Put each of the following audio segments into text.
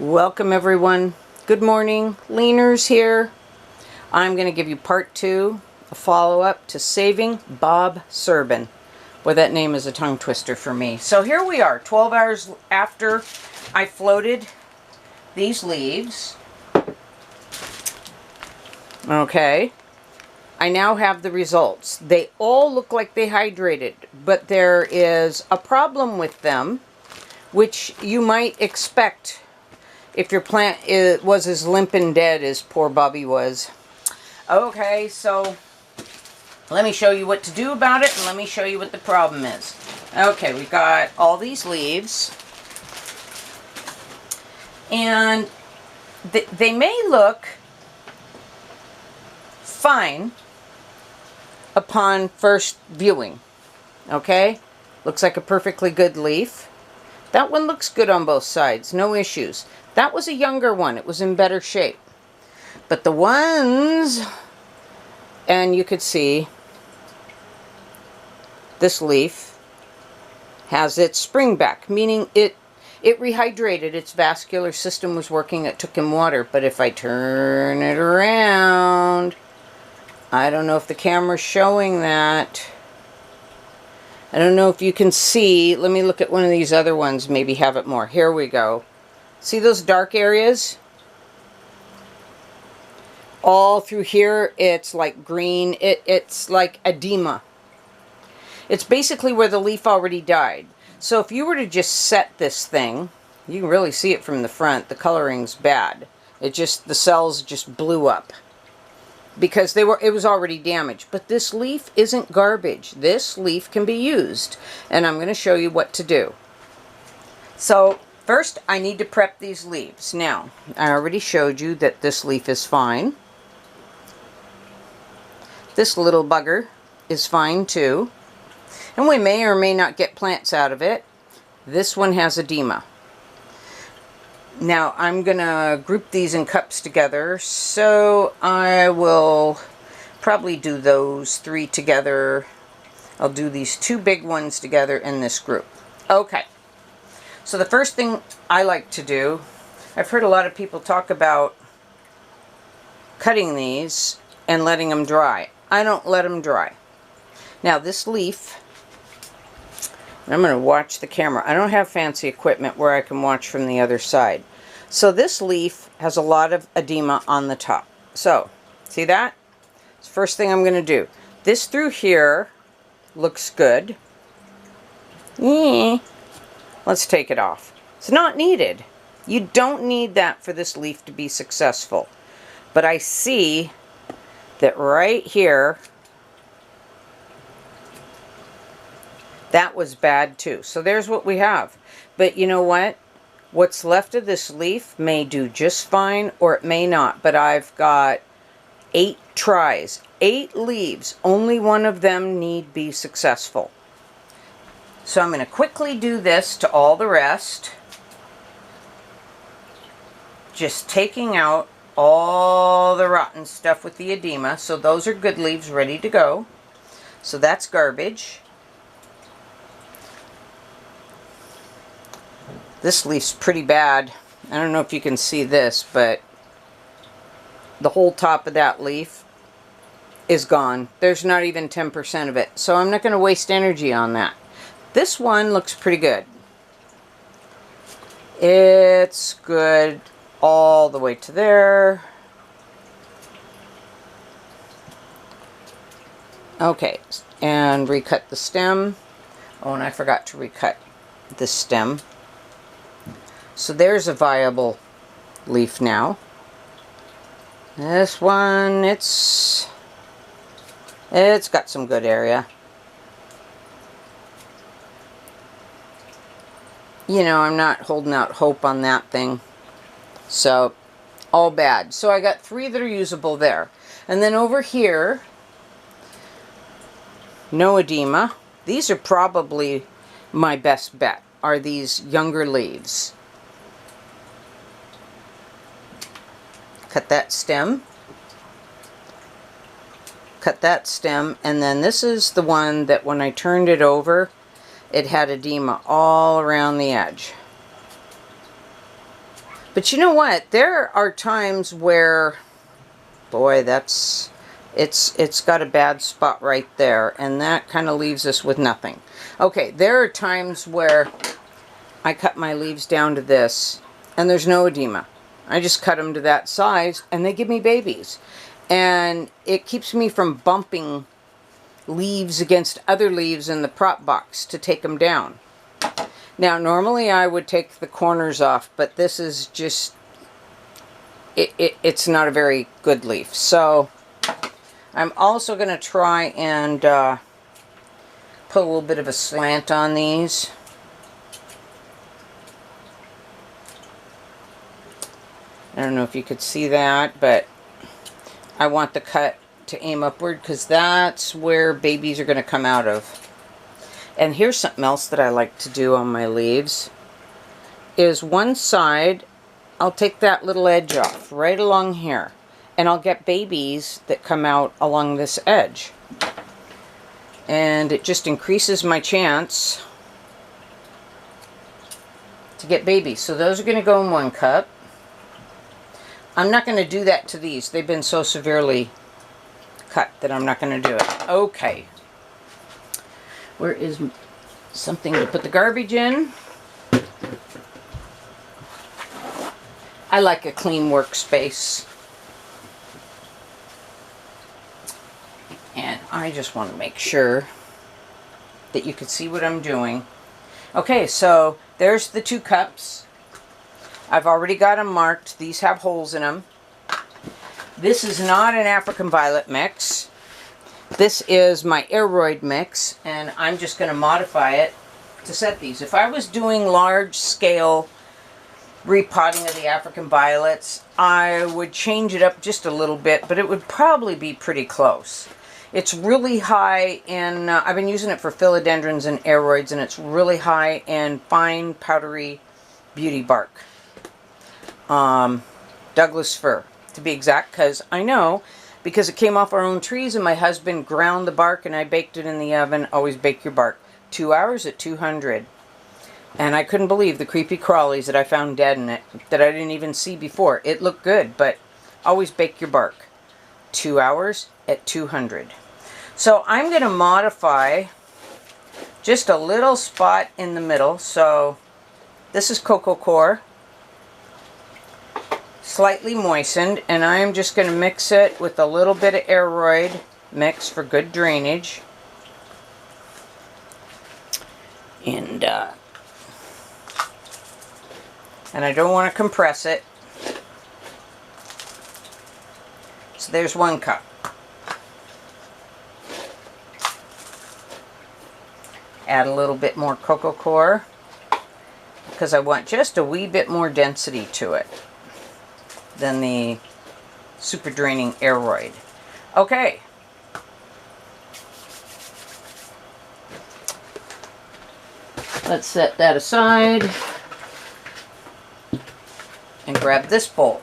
Welcome everyone. Good morning. Leaners here. I'm going to give you part 2, a follow-up to saving Bob Serbin. Boy, that name is a tongue twister for me. So here we are, 12 hours after I floated these leaves. Okay. I now have the results. They all look like they hydrated, but there is a problem with them, which you might expect if your plant was as limp and dead as poor Bobby was. Okay, so let me show you what to do about it, and let me show you what the problem is. Okay, we've got all these leaves, and they may look fine upon first viewing. Okay, looks like a perfectly good leaf. That one looks good on both sides, no issues. That was a younger one, it was in better shape. But the ones, and you could see this leaf has its spring back, meaning it rehydrated, its vascular system was working, it took in water. But if I turn it around, I don't know if the camera's showing that. I don't know if you can see. Let me look at one of these other ones, maybe have it more. Here we go. See those dark areas? All through here, it's like green. It's like edema. It's basically where the leaf already died. So if you were to just set this thing, you can really see it from the front. The coloring's bad. The cells just blew up, because it was already damaged. But this leaf isn't garbage. This leaf can be used, and I'm going to show you what to do. So first I need to prep these leaves. Now, I already showed you that this leaf is fine. This little bugger is fine too, and we may or may not get plants out of it. This one has edema. Now, I'm going to group these in cups together, so I will probably do those 3 together. I'll do these 2 big ones together in this group. Okay, so the first thing I like to do, I've heard a lot of people talk about cutting these and letting them dry. I don't let them dry. Now, this leaf, I'm going to watch the camera. I don't have fancy equipment where I can watch from the other side. So this leaf has a lot of edema on the top. So, see that? It's the first thing I'm going to do. This through here looks good. Let's take it off. It's not needed. You don't need that for this leaf to be successful. But I see that right here, that was bad too. So there's what we have. But you know what? What's left of this leaf may do just fine, or it may not. But I've got 8 tries, 8 leaves. Only one of them need be successful. So I'm going to quickly do this to all the rest. Just taking out all the rotten stuff with the edema. So those are good leaves ready to go. So that's garbage. This leaf's pretty bad. I don't know if you can see this, but the whole top of that leaf is gone. There's not even 10% of it. So I'm not going to waste energy on that. This one looks pretty good. It's good all the way to there. Okay, and recut the stem. Oh, and I forgot to recut this stem. So there's a viable leaf now. This one, it's got some good area. You know, I'm not holding out hope on that thing. So, all bad. So I got 3 that are usable there. And then over here, no edema. These are probably my best bet, are these younger leaves. Cut that stem. Cut that stem. And then this is the one that when I turned it over, it had edema all around the edge. But you know what? There are times where, boy, it's got a bad spot right there, and that kind of leaves us with nothing. Okay, there are times where I cut my leaves down to this, and there's no edema. I just cut them to that size, and they give me babies. And it keeps me from bumping leaves against other leaves in the prop box to take them down. Now, normally I would take the corners off, but this is just, it's not a very good leaf. So I'm also going to try and put a little bit of a slant on these. I don't know if you could see that, but I want the cut to aim upward because that's where babies are going to come out of. And here's something else that I like to do on my leaves, is one side, I'll take that little edge off right along here, and I'll get babies that come out along this edge. And it just increases my chance to get babies. So those are going to go in one cup. I'm not going to do that to these. They've been so severely cut that I'm not going to do it. Okay. Where is something to put the garbage in? I like a clean workspace. And I just want to make sure that you can see what I'm doing. Okay, so there's the 2 cups. I've already got them marked. These have holes in them. This is not an African violet mix. This is my aeroid mix, and I'm just going to modify it to set these. If I was doing large scale repotting of the African violets, I would change it up just a little bit, but it would probably be pretty close. It's really high in, I've been using it for philodendrons and aeroids, and it's really high in fine powdery beauty bark. Douglas fir, to be exact, because I know, because it came off our own trees, and my husband ground the bark and I baked it in the oven. Always bake your bark. 2 hours at 200. And I couldn't believe the creepy crawlies that I found dead in it, that I didn't even see before. It looked good, but always bake your bark. 2 hours at 200. So I'm going to modify just a little spot in the middle. So this is cocoa coir, slightly moistened, and I'm just going to mix it with a little bit of aeroid mix for good drainage. And I don't want to compress it. So there's 1 cup. Add a little bit more cocoa coir because I want just a wee bit more density to it than the super draining aeroid. Okay. Let's set that aside and grab this bowl.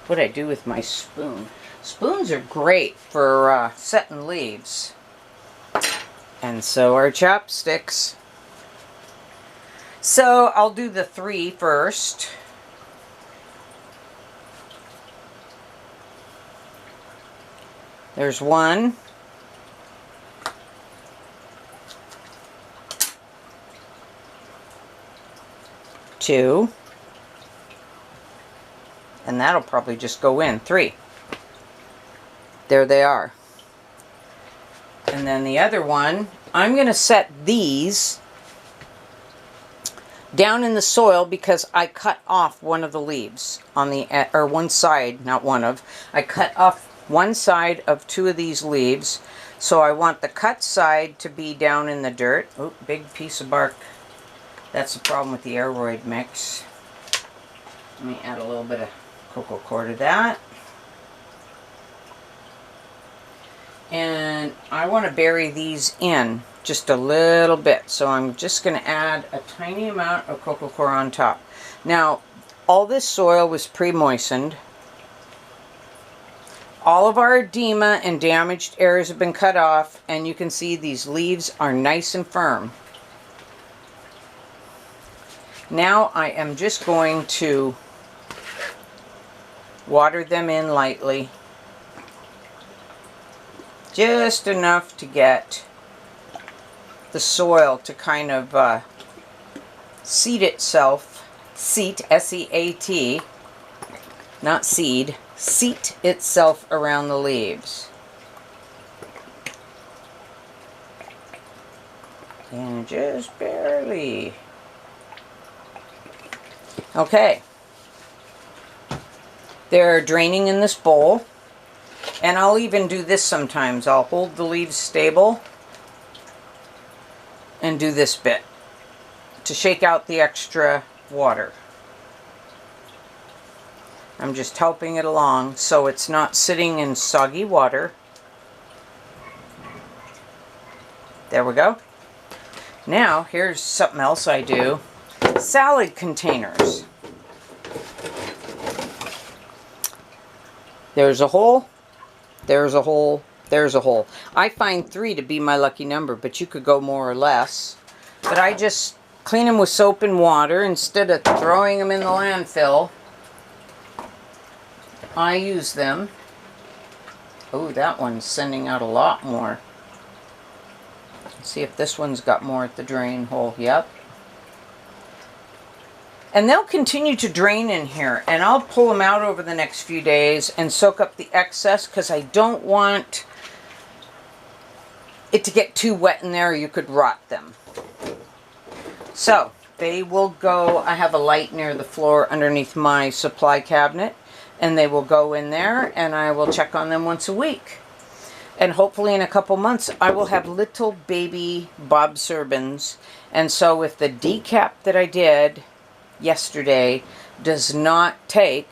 What I do with my spoon? Spoons are great for setting leaves, and so are chopsticks. So I'll do the 3 first. There's 1. 2. And that'll probably just go in. 3. There they are. And then the other one, I'm going to set these down in the soil because I cut off one of the leaves on the, or one side, not one of, I cut off one side of 2 of these leaves. So I want the cut side to be down in the dirt. Oh, big piece of bark. That's the problem with the aeroid mix. Let me add a little bit of cocoa coir to that. And I want to bury these in just a little bit. So I'm just going to add a tiny amount of cocoa coir on top. Now, all this soil was pre-moistened. All of our edema and damaged areas have been cut off, and you can see these leaves are nice and firm. Now I am just going to water them in lightly. Just enough to get the soil to kind of seat itself. Seat, S-E-A-T, not seed. Seat itself around the leaves. And just barely. Okay. They're draining in this bowl. And I'll even do this sometimes. I'll hold the leaves stable and do this bit to shake out the extra water. I'm just helping it along so it's not sitting in soggy water. There we go. Now, here's something else I do. Salad containers. There's a hole, there's a hole, there's a hole. I find 3 to be my lucky number, but you could go more or less. But I just clean them with soap and water instead of throwing them in the landfill. I use them. Oh, that one's sending out a lot more. Let's see if this one's got more at the drain hole. Yep. And they'll continue to drain in here, and I'll pull them out over the next few days and soak up the excess because I don't want it to get too wet in there or you could rot them. So they will go, I have a light near the floor underneath my supply cabinet, and they will go in there and I will check on them once a week. And hopefully in a couple months I will have little baby Bob Serbins. And so if the decap that I did yesterday does not take,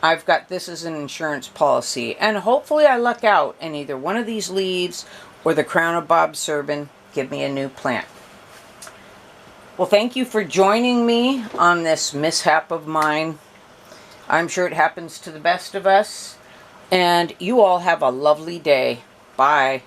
I've got this as an insurance policy. And hopefully I luck out and either one of these leaves or the crown of Bob Serbin give me a new plant. Well, thank you for joining me on this mishap of mine. I'm sure it happens to the best of us. And you all have a lovely day. Bye.